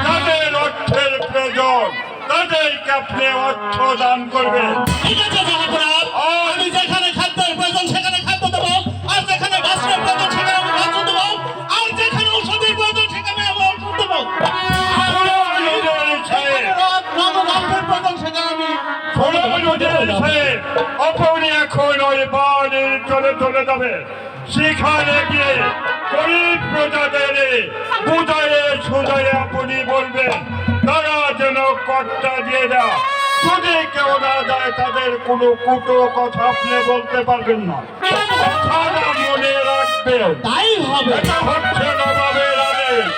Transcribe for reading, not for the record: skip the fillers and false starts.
যাদের অর্থের প্রয়োজন তাদেরকে আপনি অর্থ দান করবেন। ঠিক আছে মহাপ্রভু, আমি যেখানে খাদ্যের প্রয়োজন সেখানে খাদ্য দেবো, আর যেখানে বস্ত্রের প্রয়োজন সেখানে আমি বস্ত্র দেবো, আর যেখানে ঔষধের প্রয়োজন সেখানে আমি ঔষধ দেবো। আপনি এখন ওই বাড়ির চলে যাবে, সেখানে গিয়ে গরিব প্রজাদের বুঝায়ে সুঝায়ে আপনি বলবেন তারা যেন কর্তা দিয়ে দেয়। যদি কেউ না যায় তাদের কোনো কুটো কথা আপনি বলতে পারবেন না, কথাটা মনে রাখবেন। তাই হবে। এটা হচ্ছে নবাবের আদেশ।